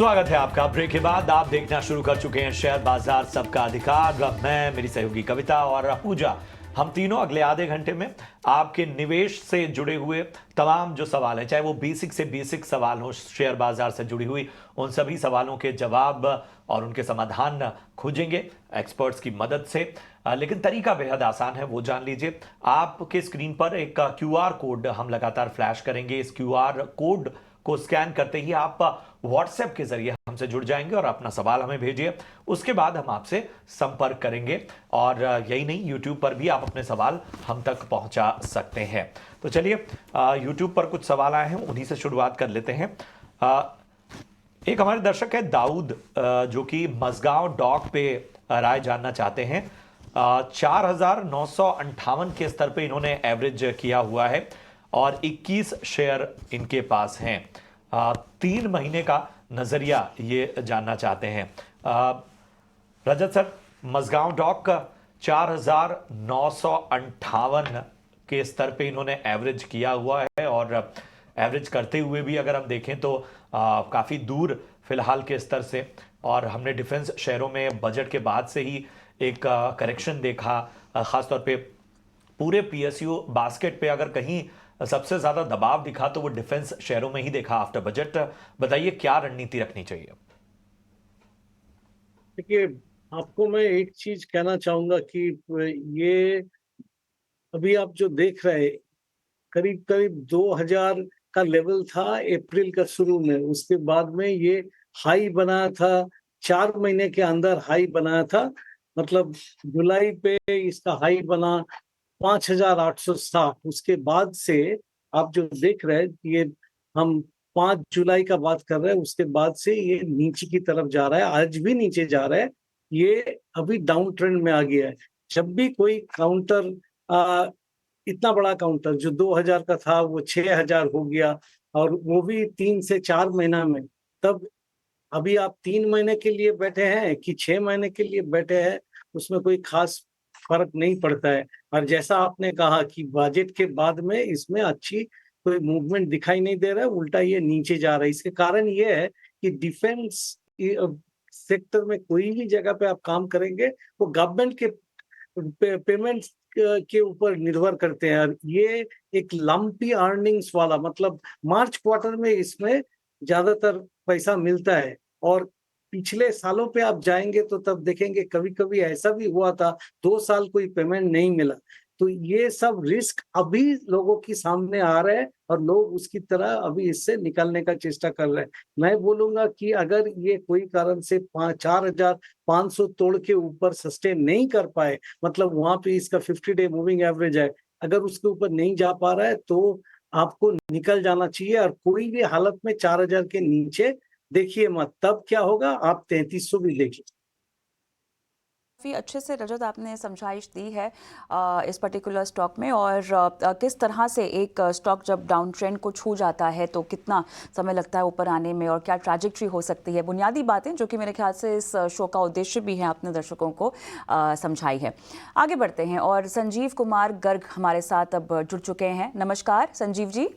स्वागत है आपका। ब्रेक के बाद आप देखना शुरू कर चुके हैं शेयर बाजार सबका अधिकार। मैं, मेरी सहयोगी कविता और पूजा, हम तीनों अगले आधे घंटे में आपके निवेश से जुड़े हुए तमाम जो सवाल हैं, चाहे वो बेसिक से बेसिक सवाल हो शेयर बाजार से जुड़ी हुई, उन सभी सवालों के जवाब और उनके समाधान खोजेंगे एक्सपर्ट्स की मदद से। लेकिन तरीका बेहद आसान है, वो जान लीजिए। आपके स्क्रीन पर एक क्यूआर कोड हम लगातार फ्लैश करेंगे। इस क्यूआर कोड को स्कैन करते ही आप व्हाट्सएप के जरिए हमसे जुड़ जाएंगे और अपना सवाल हमें भेजिए। उसके बाद हम आपसे संपर्क करेंगे और यही नहीं, यूट्यूब पर भी आप अपने सवाल हम तक पहुंचा सकते हैं। तो चलिए, यूट्यूब पर कुछ सवाल आए हैं, उन्हीं से शुरुआत कर लेते हैं। एक हमारे दर्शक है दाऊद, जो कि मसगांव डॉक पे राय जानना चाहते हैं। 4,958 के स्तर पे इन्होंने एवरेज किया हुआ है और 21 शेयर इनके पास हैं। 3 महीने का नजरिया ये जानना चाहते हैं। रजत सर, मसगांव डॉक का 4,958 के स्तर पे इन्होंने एवरेज किया हुआ है और एवरेज करते हुए भी अगर हम देखें तो काफ़ी दूर फिलहाल के स्तर से। और हमने डिफेंस शेयरों में बजट के बाद से ही एक करेक्शन देखा, खासतौर पे पूरे पीएसयू बास्केट पे अगर कहीं सबसे ज्यादा दबाव दिखा तो वो डिफेंस शेयरों में ही देखा आफ्टर बजट। बताइए क्या रणनीति रखनी चाहिए? देखिए, आपको मैं एक चीज कहना चाहूंगा कि ये अभी आप जो देख रहे हैं, करीब करीब 2000 का लेवल था अप्रैल का शुरू में। उसके बाद में ये हाई बनाया था, 4 महीने के अंदर हाई बनाया था। मतलब जुलाई पे इसका हाई बना 5,860। उसके बाद से आप जो देख रहे हैं, ये हम 5 जुलाई का बात कर रहे हैं, उसके बाद से ये नीचे की तरफ जा रहा है। आज भी नीचे जा रहा है, ये अभी डाउन ट्रेंड में आ गया है। जब भी कोई काउंटर इतना बड़ा काउंटर जो 2000 का था वो 6000 हो गया, और वो भी 3 से 4 महीना में, तब अभी आप 3 महीने के लिए बैठे हैं कि 6 महीने के लिए बैठे हैं, उसमें कोई खास फर्क नहीं पड़ता है। और जैसा आपने कहा कि बजट के बाद में इसमें अच्छी कोई मूवमेंट दिखाई नहीं दे रहा है, उल्टा ये नीचे जा रहा है। इसके कारण ये है कि डिफेंस सेक्टर में कोई भी जगह पे आप काम करेंगे, वो गवर्नमेंट के पेमेंट्स के ऊपर निर्भर करते हैं। और ये एक लंपी अर्निंग्स वाला, मतलब मार्च क्वार्टर में इसमें ज्यादातर पैसा मिलता है। और पिछले सालों पे आप जाएंगे तो तब देखेंगे कभी कभी ऐसा भी हुआ था 2 साल कोई पेमेंट नहीं मिला। तो ये सब रिस्क अभी लोगों के सामने आ रहे हैं और लोग उसकी तरह अभी इससे निकलने का चेष्टा कर रहे हैं। मैं बोलूंगा कि अगर ये कोई कारण से 4,500 तोड़ के ऊपर सस्टेन नहीं कर पाए, मतलब वहां पे इसका 50-डे मूविंग एवरेज है, अगर उसके ऊपर नहीं जा पा रहा है तो आपको निकल जाना चाहिए। और कोई भी हालत में 4,000 के नीचे देखिए मत। तब क्या होगा, आप 3300 भी देखिए। काफ़ी अच्छे से रजत आपने समझाइश दी है इस पर्टिकुलर स्टॉक में, और किस तरह से एक स्टॉक जब डाउन ट्रेंड को छू जाता है तो कितना समय लगता है ऊपर आने में और क्या ट्रैजेक्टरी हो सकती है। बुनियादी बातें जो कि मेरे ख्याल से इस शो का उद्देश्य भी है अपने दर्शकों को समझाई है। आगे बढ़ते हैं और संजीव कुमार गर्ग हमारे साथ अब जुड़ चुके हैं। नमस्कार संजीव जी।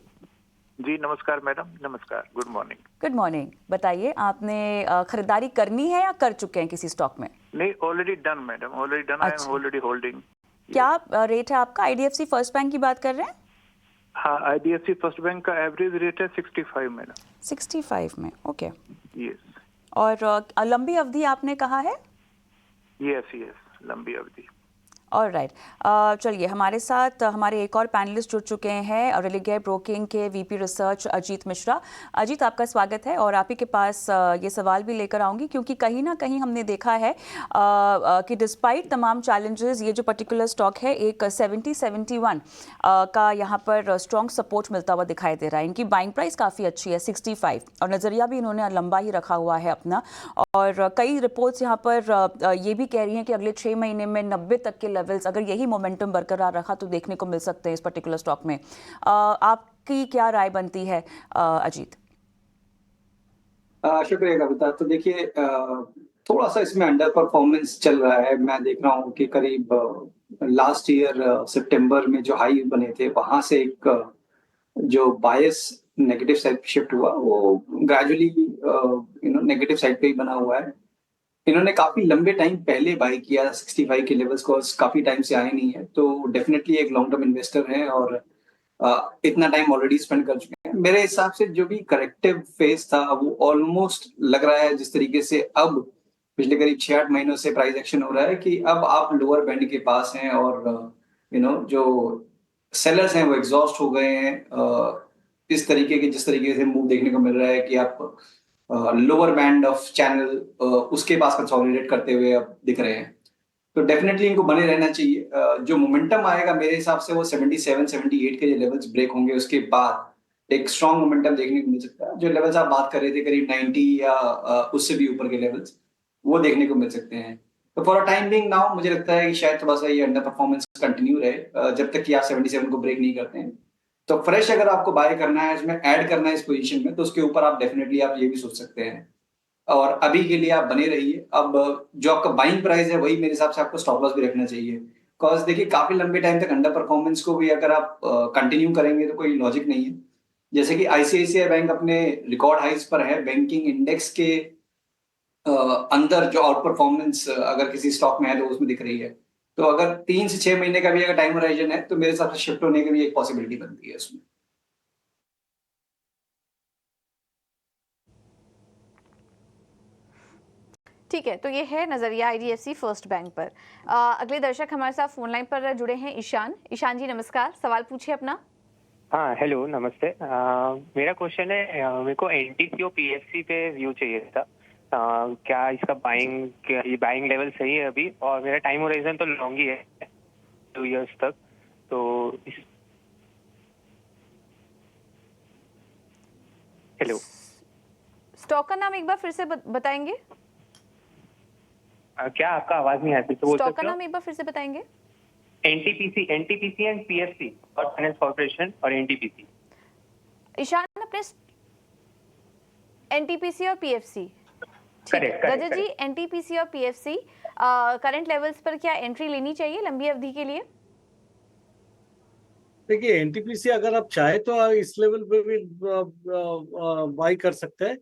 जी नमस्कार मैडम, नमस्कार, गुड मॉर्निंग। Good morning. बताइए, आपने खरीदारी करनी है या कर चुके हैं किसी स्टॉक में? नहीं, already done madam, already done. I am already holding. क्या रेट है आपका? आईडीएफसी फर्स्ट बैंक की बात कर रहे हैं? हाँ, आईडीएफसी फर्स्ट बैंक का एवरेज रेट है 65 मैडम। 65 में, ओके। यस। और लंबी अवधि आपने कहा है? यस, लंबी अवधि। ऑलराइट, चलिए, हमारे साथ हमारे एक और पैनलिस्ट जुड़ चुके हैं, रिलिगेयर ब्रोकिंग के वीपी रिसर्च अजीत मिश्रा। अजीत, आपका स्वागत है और आप ही के पास ये सवाल भी लेकर आऊंगी, क्योंकि कहीं ना कहीं हमने देखा है कि डिस्पाइट तमाम चैलेंजेस ये जो पर्टिकुलर स्टॉक है एक 70-71 का यहाँ पर स्ट्रॉन्ग सपोर्ट मिलता हुआ दिखाई दे रहा है। इनकी बाइंग प्राइस काफ़ी अच्छी है 65, और नज़रिया भी इन्होंने लंबा ही रखा हुआ है अपना। और कई रिपोर्ट्स यहाँ पर ये भी कह रही हैं कि अगले 6 महीने में 90 तक के लेवल्स, अगर यही मोमेंटम बरकरार रखा तो देखने को मिल सकते हैं इस पर्टिकुलर स्टॉक में। आपकी क्या राय बनती है अजीत? शुक्रिया कविता। तो देखिए, थोड़ा सा इसमें अंडर परफॉर्मेंस चल रहा है। मैं देख रहा हूँ कि करीब लास्ट ईयर सितंबर में जो हाई बने थे वहां से एक जो बायस नेगेटिव साइड पे शिफ्ट हुआ वो ग्रेजुअली नेगेटिव साइड पे ही बना हुआ है। इन्होंने काफी लंबे टाइम पहले बाय किया 65 के लेवल्स को, काफी टाइम से आए नहीं है, तो डेफिनेटली एक लॉन्ग टर्म इन्वेस्टर है और इतना टाइम ऑलरेडी स्पेंड कर चुके हैं। मेरे हिसाब से जो भी करेक्टिव फेज था वो ऑलमोस्ट लग रहा है, जिस तरीके से अब पिछले करीब 6-8 महीनों से प्राइस एक्शन हो रहा है कि अब आप लोअर बैंड के पास हैं और जो सेलर्स हैं वो एग्जॉस्ट हो गए हैं। इस तरीके के जिस तरीके से मूव देखने को मिल रहा है कि आप लोअर बैंड ऑफ चैनल उसके पास कंसोलिडेट करते हुए अब दिख रहे हैं, तो डेफिनेटली इनको बने रहना चाहिए। जो मोमेंटम आएगा मेरे हिसाब से वो 77-78 के जो लेवल्स ब्रेक होंगे उसके बाद एक स्ट्रॉन्ग मोमेंटम देखने को मिल सकता है। जो लेवल्स आप बात कर रहे थे करीब 90 या उससे भी ऊपर के लेवल्स वो देखने को मिल सकते हैं। तो for a time being now मुझे लगता है कि शायद थोड़ा सा ये अंडर परफॉर्मेंस कंटिन्यू रहे जब तक कि आप 77 को ब्रेक नहीं करते हैं। तो फ्रेश अगर आपको बाय करना है, इसमें ऐड करना है इस पोजीशन में, तो उसके ऊपर आप डेफिनेटली आप ये भी सोच सकते हैं और अभी के लिए आप बने रहिए। अब जो आपका बाइंग प्राइस है वही मेरे हिसाब से आपको स्टॉप लॉस भी रखना चाहिए, बिकॉज देखिए काफी लंबे टाइम तक अंडर परफॉर्मेंस को भी अगर आप कंटिन्यू करेंगे तो कोई लॉजिक नहीं है। जैसे कि आईसीआईसीआई बैंक अपने रिकॉर्ड हाइस पर है, बैंकिंग इंडेक्स के अंदर जो आउट परफॉर्मेंस अगर किसी स्टॉक में है तो उसमें दिख रही है। तो अगर 3 से 6 महीने का भी अगर टाइम होराइजन है तो मेरे हिसाब से शिफ्ट होने की भी एक पॉसिबिलिटी बनती है उसमें। ठीक है, तो ये है नजरिया आईडीएफसी फर्स्ट बैंक पर। अगले दर्शक हमारे साथ फोन लाइन पर जुड़े हैं ईशान। ईशान जी नमस्कार, सवाल पूछिए अपना। हाँ हेलो नमस्ते। मेरा क्वेश्चन है, मेरे को एनटीपी और पीएफसी पे व्यू चाहिए था। क्या इसका बाइंग लेवल सही है अभी? और मेरा टाइम होराइजन तो लॉन्ग ही है 2 इयर्स तक, तो हेलो स्टॉक का नाम एक बार फिर से बताएंगे? क्या आपका आवाज नहीं आती तो बोल स्टॉक का सकते हो? नाम एक बार फिर से बताएंगे? एनटीपीसी एंड पीएफसी और फाइनेंस कॉर्पोरेशन और एनटीपीसी। ईशान अपने एनटीपीसी और पीएफसी, करेक्ट रजत जी, एनटीपीसी और पीएफसी करंट लेवल्स पर क्या एंट्री लेनी चाहिए लंबी अवधि के लिए? देखिए एनटीपीसी अगर आप चाहे तो आप इस लेवल पे भी बाई कर सकते हैं,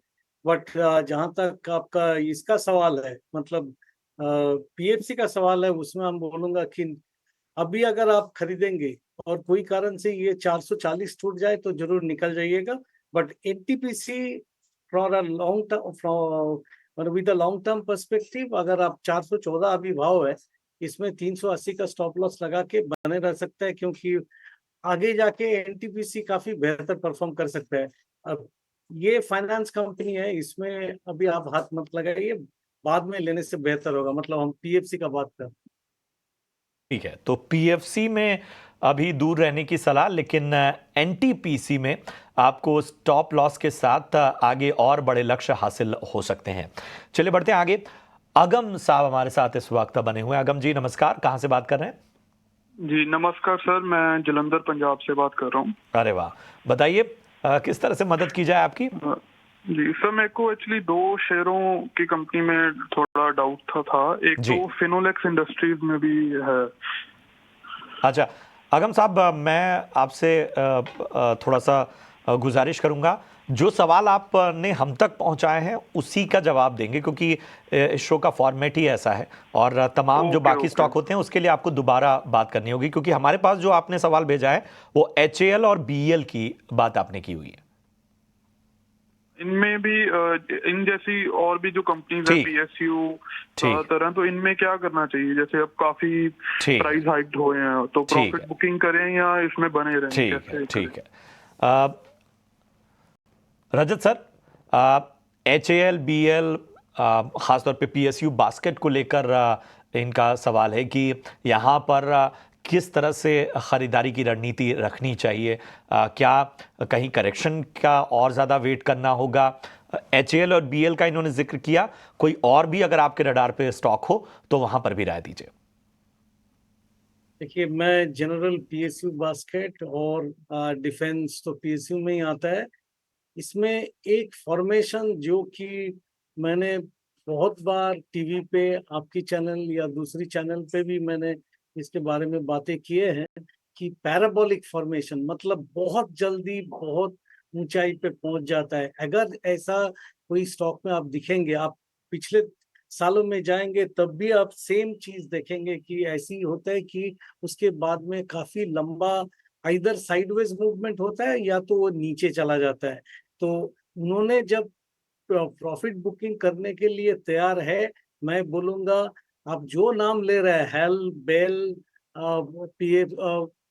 बट जहां तक आपका इसका सवाल है, मतलब पीएफसी का सवाल है, उसमें हम बोलूंगा कि अभी अगर आप खरीदेंगे और कोई कारण से ये 440 टूट जाए तो जरूर निकल जाइएगा, but NTPC for a long term with a long term perspective अगर आप 414 अभी भाव है, इसमें 380 का स्टॉप लॉस लगा के बने रह सकते हैं, क्योंकि आगे जाके एनटीपीसी काफी बेहतर परफॉर्म कर सकता है। अब ये फाइनेंस कंपनी है, इसमें अभी आप हाथ मत लगाइए, बाद में लेने से बेहतर होगा। मतलब हम पीएफसी का बात कर। ठीक है, तो पीएफसी में अभी दूर रहने की सलाह, लेकिन एनटीपीसी में आपको स्टॉप लॉस के साथ आगे और बड़े लक्ष्य हासिल हो सकते हैं। चलिए बढ़ते हैं आगे। अगम साहब हमारे साथ इस वक्त बने हुए हैं। अगम जी नमस्कार, कहां से बात कर रहे हैं? जी नमस्कार सर, मैं जलंधर पंजाब से बात कर रहा हूँ। अरे वाह, बताइए किस तरह से मदद की जाए आपकी? जी सर, मेरे को एक्चुअली 2 शेयरों की कंपनी में थोड़ा डाउट था। एक जी। तो फिनोलेक्स इंडस्ट्रीज में भी है। अच्छा अगम साहब, मैं आपसे थोड़ा सा गुजारिश करूंगा, जो सवाल आपने हम तक पहुंचाए हैं उसी का जवाब देंगे, क्योंकि इस शो का फॉर्मेट ही ऐसा है और तमाम जो बाकी स्टॉक होते हैं उसके लिए आपको दोबारा बात करनी होगी, क्योंकि हमारे पास जो आपने सवाल भेजा है वो एचएएल और बीईएल की बात आपने की हुई है। इनमें भी इन जैसी और भी जो कंपनीज है पीएसयू तरह, तो इनमें क्या करना चाहिए? जैसे अब काफी प्राइस हाइक हुए हैं, तो प्रॉफिट बुकिंग करें या इसमें बने रहें? ठीक है रजत सर, एचएएल बीईएल खासतौर पे पीएसयू बास्केट को लेकर इनका सवाल है कि यहाँ पर किस तरह से खरीदारी की रणनीति रखनी चाहिए? क्या कहीं करेक्शन का और ज़्यादा वेट करना होगा? एचएएल और बीईएल का इन्होंने जिक्र किया, कोई और भी अगर आपके रडार पे स्टॉक हो तो वहां पर भी राय दीजिए। देखिए मैं जनरल पीएसयू बास्केट और डिफेंस तो पीएसयू में ही आता है। इसमें एक फॉर्मेशन जो कि मैंने बहुत बार टीवी पे, आपकी चैनल या दूसरी चैनल पे भी मैंने इसके बारे में बातें किए हैं कि पैराबोलिक फॉर्मेशन, मतलब बहुत जल्दी बहुत ऊंचाई पे पहुंच जाता है। अगर ऐसा कोई स्टॉक में आप दिखेंगे, आप पिछले सालों में जाएंगे तब भी आप सेम चीज देखेंगे कि ऐसी होता है कि उसके बाद में काफी लंबा इधर साइडवेज मूवमेंट होता है या तो वो नीचे चला जाता है। तो उन्होंने जब प्रॉफिट बुकिंग करने के लिए तैयार है, मैं बोलूंगा आप जो नाम ले रहे हैं, हेल, बेल,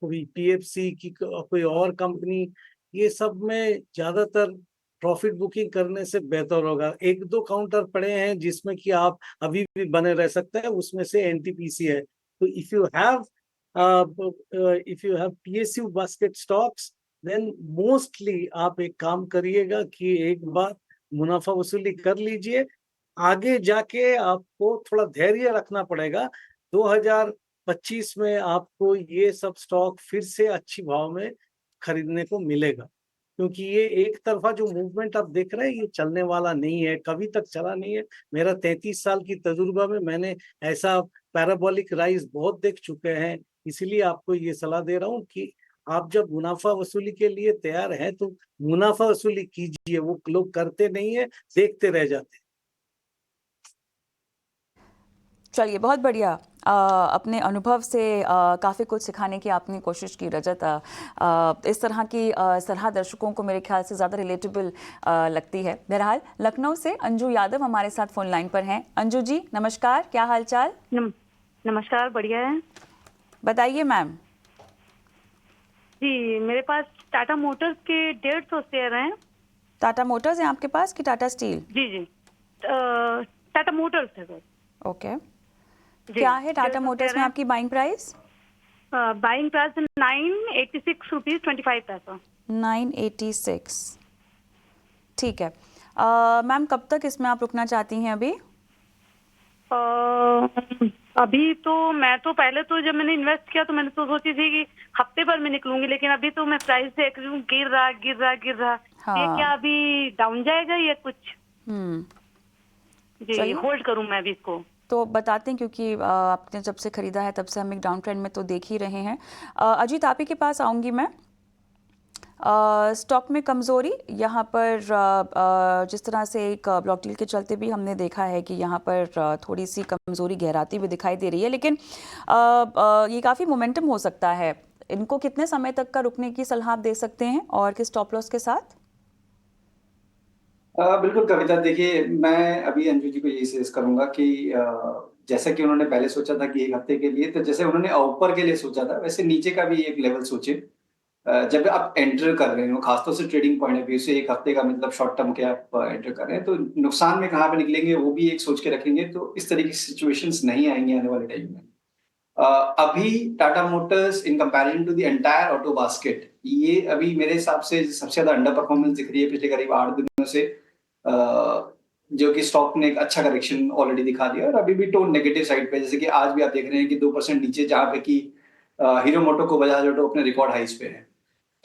पीएफसी की कोई और कंपनी, ये सब में ज्यादातर प्रॉफिट बुकिंग करने से बेहतर होगा। एक दो काउंटर पड़े हैं जिसमें कि आप अभी भी बने रह सकते हैं, उसमें से एनटीपीसी है। तो if you have PSU basket stocks, then mostly आप एक काम करिएगा कि एक बार मुनाफा वसूली कर लीजिए। आगे जाके आपको थोड़ा धैर्य रखना पड़ेगा। 2025 में आपको ये सब स्टॉक फिर से अच्छी भाव में खरीदने को मिलेगा, क्योंकि ये एक तरफा जो मूवमेंट आप देख रहे हैं ये चलने वाला नहीं है, कभी तक चला नहीं है। मेरा 33 साल की तजुर्बा में मैंने ऐसा पैराबोलिक राइज बहुत देख चुके हैं। इसीलिए आपको ये सलाह दे रहा हूँ कि आप जब मुनाफा वसूली के लिए तैयार हैं तो मुनाफा वसूली कीजिए। वो लोग करते नहीं है, देखते रह जाते। चलिए, बहुत बढ़िया। अपने अनुभव से काफ़ी कुछ सिखाने की आपने कोशिश की रजत। इस तरह की सलाह दर्शकों को मेरे ख्याल से ज़्यादा रिलेटेबल लगती है। बहरहाल लखनऊ से अंजू यादव हमारे साथ फोन लाइन पर हैं। अंजू जी नमस्कार, क्या हाल चाल? नमस्कार, बढ़िया है। बताइए मैम। जी, मेरे पास टाटा मोटर्स के 150 शेयर हैं। टाटा मोटर्स हैं आपके पास कि टाटा स्टील? जी जी, टाटा मोटर्स है सर। ओके, क्या है टाटा मोटर्स में आपकी buying price? Buying price 986 rupees 25 पैसा। 986, ठीक है। मैम कब तक इसमें आप रुकना चाहती हैं अभी? अभी तो मैं तो पहले तो जब मैंने इन्वेस्ट किया तो मैंने तो सोची थी कि हफ्ते भर में निकलूंगी, लेकिन अभी तो मैं प्राइस देख रही हूँ गिर रहा। हाँ। ये क्या अभी डाउन जाएगा या कुछ? जी, चलिए। होल्ड करूँ मैं अभी इसको? तो बताते हैं, क्योंकि आपने जब से खरीदा है तब से हम एक डाउन ट्रेंड में तो देख ही रहे हैं। अजीत आप ही के पास आऊँगी मैं। स्टॉक में कमज़ोरी यहाँ पर जिस तरह से एक ब्लॉक डील के चलते भी हमने देखा है कि यहाँ पर थोड़ी सी कमज़ोरी गहराती हुई दिखाई दे रही है, लेकिन ये काफ़ी मोमेंटम हो सकता है। इनको कितने समय तक का रुकने की सलाह आप दे सकते हैं और किस स्टॉप लॉस के साथ? बिल्कुल कविता, देखिए मैं अभी अंजू जी को यही सजेस्ट करूंगा कि जैसा कि उन्होंने पहले सोचा था कि एक हफ्ते के लिए, तो जैसे उन्होंने ऊपर के लिए सोचा था वैसे नीचे का भी एक लेवल सोचे। जब आप एंटर कर रहे हो, खासतौर से ट्रेडिंग पॉइंट ऑफ व्यू से, एक हफ्ते का मतलब शॉर्ट टर्म के आप एंटर कर रहे हैं, तो नुकसान में कहाँ पे निकलेंगे वो भी एक सोच के रखेंगे, तो इस तरीके की सिचुएशंस नहीं आएंगे आने वाले टाइम में। अभी Tata Motors in comparison to the entire auto basket, ये अभी मेरे हिसाब से सबसे ज्यादा अंडर परफॉर्मेंस दिख रही है पिछले करीब 8 दिनों से, जो कि स्टॉक ने एक अच्छा करेक्शन ऑलरेडी दिखा दिया और अभी भी टोन नेगेटिव साइड पे, जैसे कि आज भी आप देख रहे हैं कि 2% नीचे, जहां पे कि हीरो मोटो को बजाज ऑटो अपने रिकॉर्ड हाइस पे है।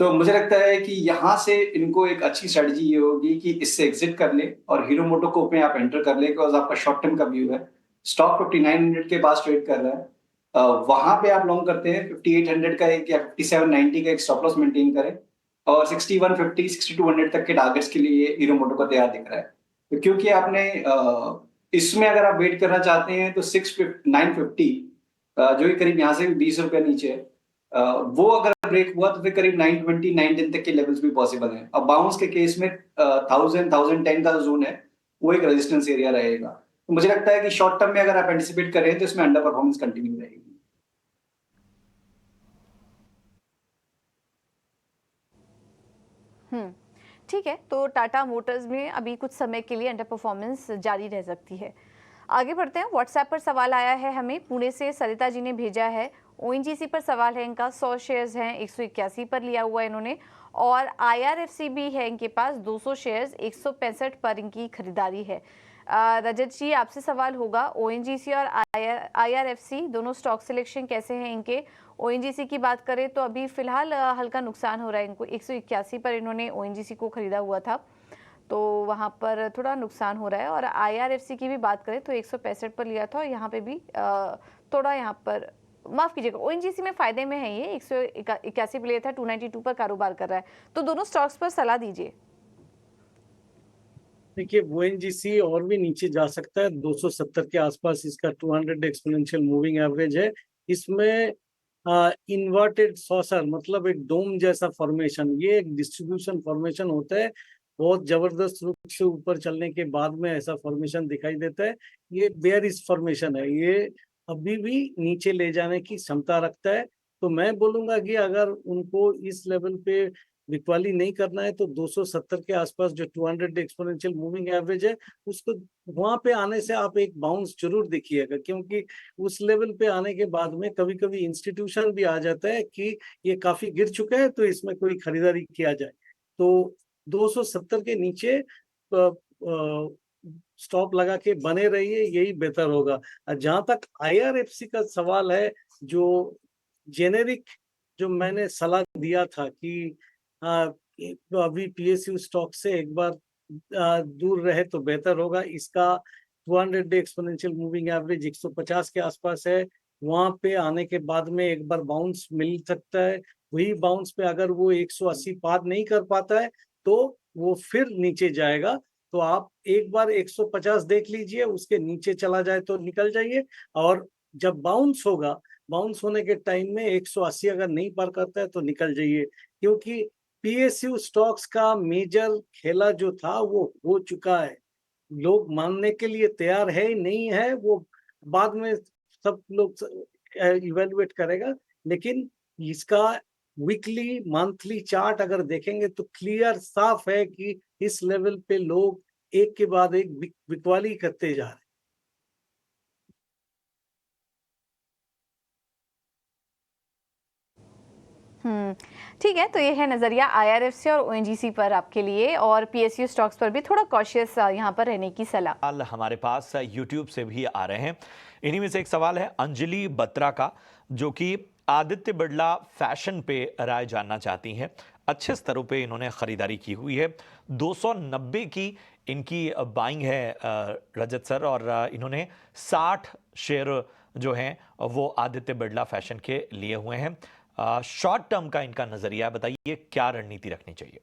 तो मुझे लगता है कि यहाँ से इनको एक अच्छी स्ट्रेटजी ये होगी कि इससे एग्जिट कर ले और हीरो मोटो को अपने आप एंटर कर ले, बिकॉज आपका शॉर्ट टर्म का व्यू है। स्टॉक 5900 के पास ट्रेड कर रहा है, वहां पे आप लॉन्ग करते हैं 5800 का एक या 5790 का एक स्टॉप लॉस मेंटेन करें, और 6150 6200 तक के टारगेट्स के लिए हीरो मोटो का तैयार दिख रहा है। तो क्योंकि आपने इसमें अगर आप वेट करना चाहते हैं तो 950 जो कि करीब यहाँ से 20 रुपया नीचे है, वो अगर ब्रेक हुआ तो फिर करीब 920 910 तक के लेवल्स भी पॉसिबल हैं। अब बाउंस के केस में 1010 का जोन है, वो एक रेजिस्टेंस एरिया रहेगा। तो मुझे लगता है कि शॉर्ट टर्म में अगर आप एंटिसिपेट कर रहे हैं तो इसमें अंडर परफॉर्मेंस कंटिन्यू रहेगी। ठीक है, तो टाटा मोटर्स में अभी कुछ समय के लिए अंडर परफॉर्मेंस जारी रह सकती है। आगे बढ़ते हैं। व्हाट्सएप पर सवाल आया है हमें, पुणे से सरिता जी ने भेजा है। ओएनजीसी पर सवाल है इनका, 100 शेयर्स हैं, 181 पर लिया हुआ है इन्होंने, और आईआरएफसी भी है इनके पास, 200 शेयर्स, 165 पर इनकी खरीदारी है। रजत जी आपसे सवाल होगा, ओएनजीसी और आईआरएफसी दोनों स्टॉक सिलेक्शन कैसे हैं इनके? ओएनजीसी की बात करें तो अभी फिलहाल हल्का नुकसान हो रहा है इनको, 181 पर इन्होंने ओएनजीसी को खरीदा हुआ था, तो वहाँ पर थोड़ा नुकसान हो रहा है। और आईआरएफसी की भी बात करें तो 165 पर लिया था और यहाँ पे भी थोड़ा यहाँ पर माफ कीजिएगा, ओएनजीसी में फायदे में है, ये 181 पे लिया था, 292 पर कारोबार कर रहा है, तो दोनों स्टॉक्स पर सलाह दीजिए। देखिए ओएनजीसी और भी नीचे जा सकता है, 270 के आसपास इसका 200 एक्सपोनेंशियल मूविंग एवरेज है। इसमें इन्वर्टेड सॉसर मतलब एक डोम जैसा फॉर्मेशन, ये एक डिस्ट्रीब्यूशन फॉर्मेशन होता है, बहुत जबरदस्त रूप से ऊपर चलने के बाद में ऐसा फॉर्मेशन दिखाई देता है। ये बेयरिश फॉर्मेशन है, ये अभी भी नीचे ले जाने की क्षमता रखता है। तो मैं बोलूंगा कि अगर उनको इस लेवल पे बिकवाली नहीं करना है तो 270 के आसपास जो 200 एक्सपोनेंशियल मूविंग एवरेज है, उसको वहां पे आने से आप एक बाउंस जरूर देखिएगा, क्योंकि उस लेवल पे आने के बाद में कभी कभी इंस्टीट्यूशन भी आ जाता है कि ये काफी गिर चुका है तो इसमें कोई खरीदारी किया जाए। तो 270 के नीचे स्टॉप लगा के बने रहिए, यही बेहतर होगा। जहां तक आईआरएफसी का सवाल है, जो जेनेरिक जो मैंने सलाह दिया था कि अभी पीएसयू स्टॉक से एक बार दूर रहे तो बेहतर होगा। इसका 200 डे एक्सपोनेंशियल मूविंग एवरेज 150 के आसपास है, वहां पे आने के बाद में एक बार बाउंस मिल सकता है। वही बाउंस पे अगर वो 180 पार नहीं कर पाता है तो वो फिर नीचे जाएगा। तो आप एक बार 150 देख लीजिए, उसके नीचे चला जाए तो निकल जाइए, और जब बाउंस होगा, बाउंस होने के टाइम में 180 अगर नहीं पार करता है तो निकल जाइए, क्योंकि पीएसयू स्टॉक्स का मेजर खेला जो था वो हो चुका है। लोग मानने के लिए तैयार है नहीं है वो बाद में सब लोग इवेल्युएट करेगा, लेकिन इसका वीकली मंथली चार्ट अगर देखेंगे तो क्लियर साफ है कि इस लेवल पे लोग एक के बाद एक बिकवाली करते जा रहे हैं। ठीक है, तो ये है नजरिया आईआरएफसी और ओएनजीसी पर आपके लिए, और पीएसयू स्टॉक्स पर भी थोड़ा कॉशियस यहाँ पर रहने की सलाह। हमारे पास यूट्यूब से भी आ रहे हैं। इन्हीं में से एक सवाल है अंजलि बत्रा का, जो कि आदित्य बिरला फैशन पे राय जानना चाहती हैं। अच्छे स्तरों पे इन्होंने खरीदारी की हुई है, 290 की इनकी बाइंग है रजत सर, और इन्होंने 60 शेयर जो हैं वो आदित्य बिरला फैशन के लिए हुए हैं। शॉर्ट टर्म का इनका नजरिया बताइए, क्या रणनीति रखनी चाहिए?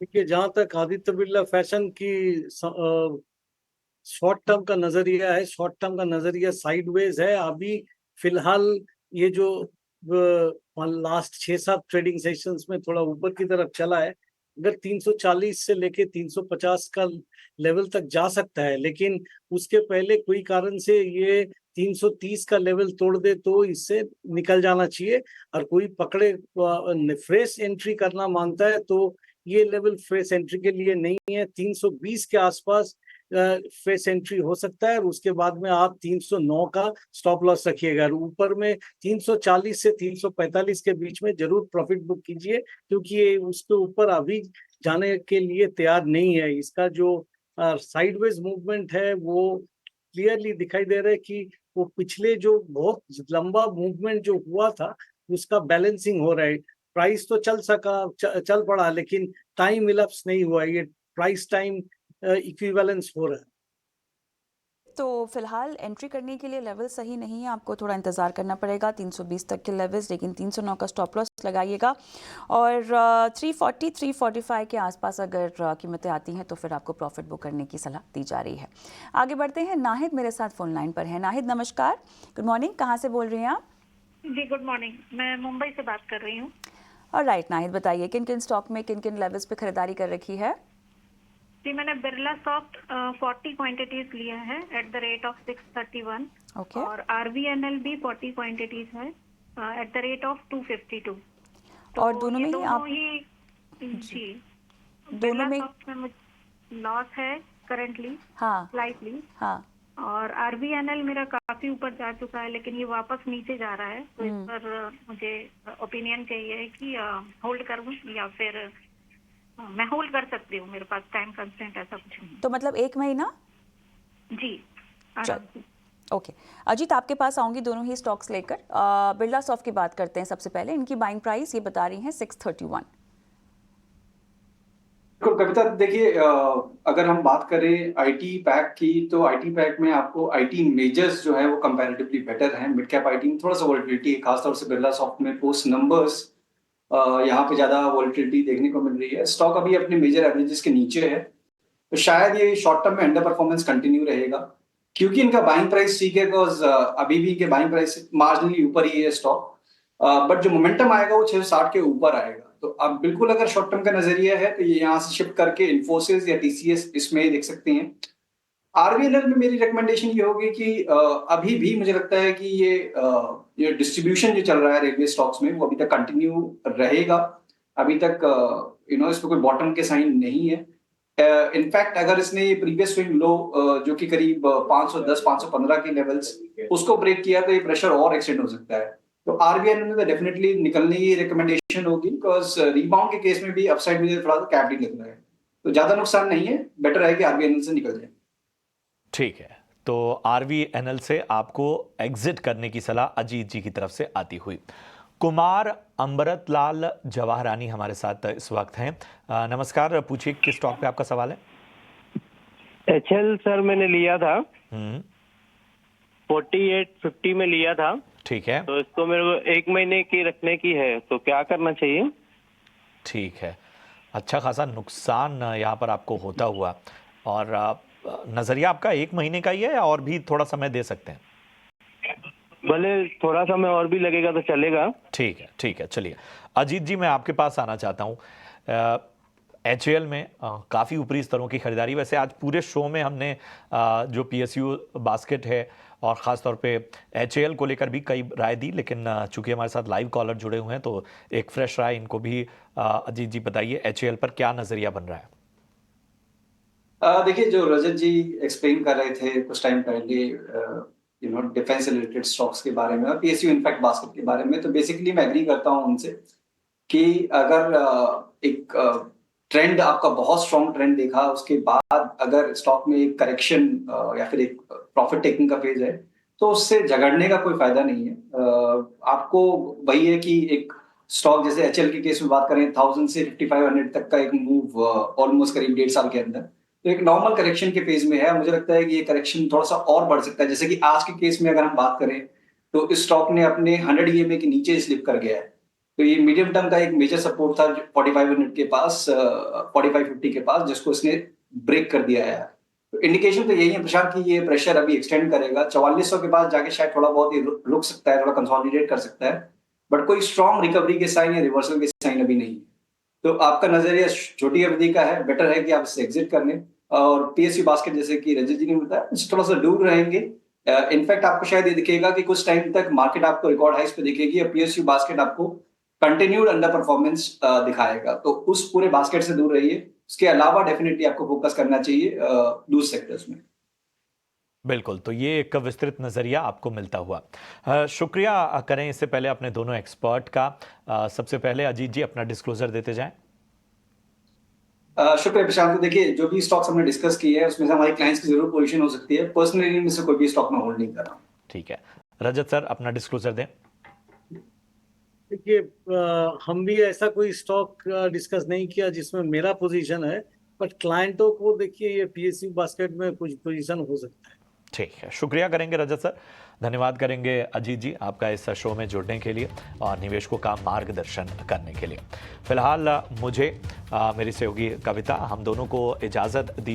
देखिए, जहां तक आदित्य बिरला फैशन की शॉर्ट टर्म का नजरिया है, शॉर्ट टर्म का नजरिया साइडवेज है अभी फिलहाल। ये जो लास्ट 6-7 ट्रेडिंग सेशंस में थोड़ा ऊपर की तरफ चला है, अगर 340 से लेके 350 का लेवल तक जा सकता है, लेकिन उसके पहले कोई कारण से ये 330 का लेवल तोड़ दे तो इससे निकल जाना चाहिए। और कोई पकड़े फ्रेश एंट्री करना मानता है तो ये लेवल फ्रेश एंट्री के लिए नहीं है। 320 के आसपास फ्रेश एंट्री हो सकता है, और उसके बाद में आप 309 का स्टॉप लॉस रखिएगा। ऊपर में 340 से 345 के बीच में जरूर प्रॉफिट बुक कीजिए, क्योंकि ये उसके ऊपर अभी जाने के लिए तैयार नहीं है। इसका जो साइडवेज मूवमेंट है वो क्लियरली दिखाई दे रहा है कि वो पिछले जो बहुत लंबा मूवमेंट जो हुआ था उसका बैलेंसिंग हो रहा है। प्राइस तो चल पड़ा, लेकिन टाइम इलैप्स नहीं हुआ, ये प्राइस टाइम इक्विवेलेंस हो रहा है। तो फिलहाल एंट्री करने के लिए लेवल सही नहीं है, आपको थोड़ा इंतज़ार करना पड़ेगा 320 तक के लेवल्स, लेकिन 309 का स्टॉप लॉस लगाइएगा। और 340 345 के आसपास अगर कीमतें आती हैं तो फिर आपको प्रॉफिट बुक करने की सलाह दी जा रही है। आगे बढ़ते हैं, नाहिद मेरे साथ फोन लाइन पर है। नाहिद नमस्कार, गुड मॉर्निंग, कहाँ से बोल रही हैं आप? जी गुड मॉर्निंग, मैं मुंबई से बात कर रही हूँ। और राइट नाहिद, बताइए किन किन स्टॉक में किन किन लेवल्स पे खरीदारी कर रखी है? जी मैंने बिरला सॉफ्ट 40 क्वांटिटीज लिए हैं at the rate of 631। Okay. और आरवीएनएल भी 40 क्वांटिटीज है एट द रेट ऑफ 252। और दोनों में ही आप जी दोनों में लॉस है करंटली, हाँ स्लाइटली। हाँ। और आरवीएनएल मेरा काफी ऊपर जा चुका है, लेकिन ये वापस नीचे जा रहा है, तो इस पर मुझे ओपिनियन चाहिए कि होल्ड करूं या फिर मैं होल्ड कर सकती हूँ, मेरे पास टाइम कंस्ट्रेंट ऐसा कुछ नहीं। तो मतलब 1 महीना? जी ओके। अजीत आपके पास आऊंगी दोनों ही स्टॉक्स लेकर। बिरला सॉफ्ट की बात करते हैं सबसे पहले। इनकी बाइंग प्राइस ये बता रही हैं 631। बिल्कुल कविता, देखिए अगर हम बात करें आईटी पैक की, तो आईटी पैक में आपको आईटी मेजर्स जो है वो कंपैरेटिवली बेटर हैं। मिड कैप आईटी में थोड़ा सा वोलेटिलिटी है, खासतौर से बिरला सॉफ्ट में पोस्ट नंबर्स यहाँ पे ज्यादा वोलेटिलिटी देखने को मिल रही है। स्टॉक अभी अपने मेजर एवरेजेस के नीचे है, तो शायद ये शॉर्ट टर्म में अंडर परफॉर्मेंस कंटिन्यू रहेगा, क्योंकि इनका बाइंग प्राइस ठीक है, बिकॉज अभी भी इनके बाइंग प्राइस मार्जिनली ऊपर ही है स्टॉक, बट जो मोमेंटम आएगा वो 660 के ऊपर आएगा। तो अब बिल्कुल अगर शॉर्ट टर्म का नजरिया है तो ये यहाँ से शिफ्ट करके इन्फोसिस या टीसीएस इसमें देख सकते हैं। आरबीएनएल में मेरी रिकमेंडेशन ये होगी कि अभी भी मुझे लगता है कि ये डिस्ट्रीब्यूशन जो चल रहा है रेलवे स्टॉक्स में वो अभी तक कंटिन्यू रहेगा। अभी तक इसमें कोई बॉटम के साइन नहीं है। इनफैक्ट अगर इसने ये प्रीवियस स्विंग लो जो कि करीब 510 515 के लेवल्स उसको ब्रेक किया तो ये प्रेशर और एक्सटेंड हो सकता है। तो आरबीआई में तो डेफिनेटली निकलने की रिकमेंडेशन होगी, बिकॉज रिबाउंड के केस में भी अपसाइड मुझे थोड़ा सा कैप ही लग रहा है, तो ज्यादा नुकसान नहीं है, बेटर है कि आरबीआई से निकल जाए। ठीक है, तो आरबीएनएल से आपको एग्जिट करने की सलाह अजीत जी की तरफ से आती हुई। कुमार अमृत लाल जवाहरानी हमारे साथ इस वक्त हैं। नमस्कार, पूछिए किस स्टॉक पे आपका सवाल है? एचएल सर मैंने लिया था 4850 में लिया था। ठीक है, तो इसको मेरे को 1 महीने की रखने की है, तो क्या करना चाहिए? ठीक है, अच्छा खासा नुकसान यहाँ पर आपको होता हुआ, और नजरिया आपका 1 महीने का ही है या और भी थोड़ा समय दे सकते हैं? भले थोड़ा समय और भी लगेगा तो चलेगा। ठीक है, ठीक है, चलिए अजीत जी मैं आपके पास आना चाहता हूँ। एचएएल में काफ़ी ऊपरी स्तरों की खरीदारी, वैसे आज पूरे शो में हमने जो पीएसयू बास्केट है और ख़ास तौर पे एचएएल को लेकर भी कई राय दी, लेकिन चूंकि हमारे साथ लाइव कॉलर जुड़े हुए हैं तो एक फ्रेश राय इनको भी अजीत जी बताइए, एचएएल पर क्या नज़रिया बन रहा है? देखिए, जो रजत जी एक्सप्लेन कर रहे थे कुछ टाइम पहले डिफेंस रिलेटेड स्टॉक्स के बारे में और पीएसयू इनफैक्ट बास्केट के बारे में, तो बेसिकली मैं एग्री करता हूं उनसे कि अगर एक ट्रेंड आपका बहुत स्ट्रॉन्ग ट्रेंड देखा उसके बाद अगर स्टॉक में एक करेक्शन या फिर एक प्रॉफिट टेकिंग का फेज है तो उससे झगड़ने का कोई फायदा नहीं है। आपको वही है कि एक स्टॉक जैसे एचएल के केस में बात करें 1000 से 5500 तक का एक मूव ऑलमोस्ट करीब 1.5 साल के अंदर, तो एक नॉर्मल करेक्शन के फेज में है। मुझे लगता है कि ये करेक्शन थोड़ा सा और बढ़ सकता है, जैसे कि आज के केस में अगर हम बात करें तो इस स्टॉक ने अपने 100 EMA के नीचे स्लिप कर गया है, तो ये मीडियम टर्म का एक मेजर सपोर्ट था 4500 के पास 4550 के पास, जिसको इसने ब्रेक कर दिया है। तो इंडिकेशन तो यही है प्रशांत कि ये प्रेशर अभी एक्सटेंड करेगा 4400 के पास जाके शायद थोड़ा बहुत ही रुक सकता है, थोड़ा कंसोलिडेट कर सकता है, बट कोई स्ट्रॉन्ग रिकवरी के साइन या रिवर्सल के साइन अभी नहीं है। तो आपका नजरिया छोटी अवधि का है, बेटर है कि आप इससे एग्जिट कर लें और पीएसयू बास्केट जैसे कि रजत जी ने बताया थोड़ा सा दूर रहेंगे। इनफैक्ट आपको शायद ये दिखेगा कि कुछ टाइम तक मार्केट आपको रिकॉर्ड हाइस पे दिखेगी और पीएसयू बास्केट आपको कंटिन्यूड अंडर परफॉर्मेंस दिखाएगा, तो उस पूरे बास्केट से दूर रहिए। उसके अलावा डेफिनेटली आपको फोकस करना चाहिए दूसरे सेक्टर्स में। बिल्कुल, तो ये एक विस्तृत नज़रिया आपको मिलता हुआ। शुक्रिया करें इससे पहले अपने दोनों एक्सपर्ट का। सबसे पहले अजीत जी अपना डिस्क्लोजर देते जाएं। शुक्रिया प्रशांत। तो देखिए, जो भी स्टॉक्स हमने डिस्कस किए हैं उसमें से हमारे क्लाइंट्स की जरूर पोजीशन हो सकती है, पर्सनली में से कोई भी स्टॉक में होल्ड नहीं कर रहा। ठीक है, रजत सर अपना डिस्क्लोजर दें। देखिए, हम भी ऐसा कोई स्टॉक डिस्कस नहीं किया जिसमें मेरा पोजीशन है, बट क्लाइंटों को देखिए ये पीएसयू बास्केट में कुछ पोजीशन हो सकता है। ठीक है, शुक्रिया करेंगे रजत सर, धन्यवाद करेंगे अजीत जी आपका इस शो में जुड़ने के लिए और निवेशकों का मार्गदर्शन करने के लिए। फिलहाल मुझे मेरी सहयोगी कविता, हम दोनों को इजाज़त दी।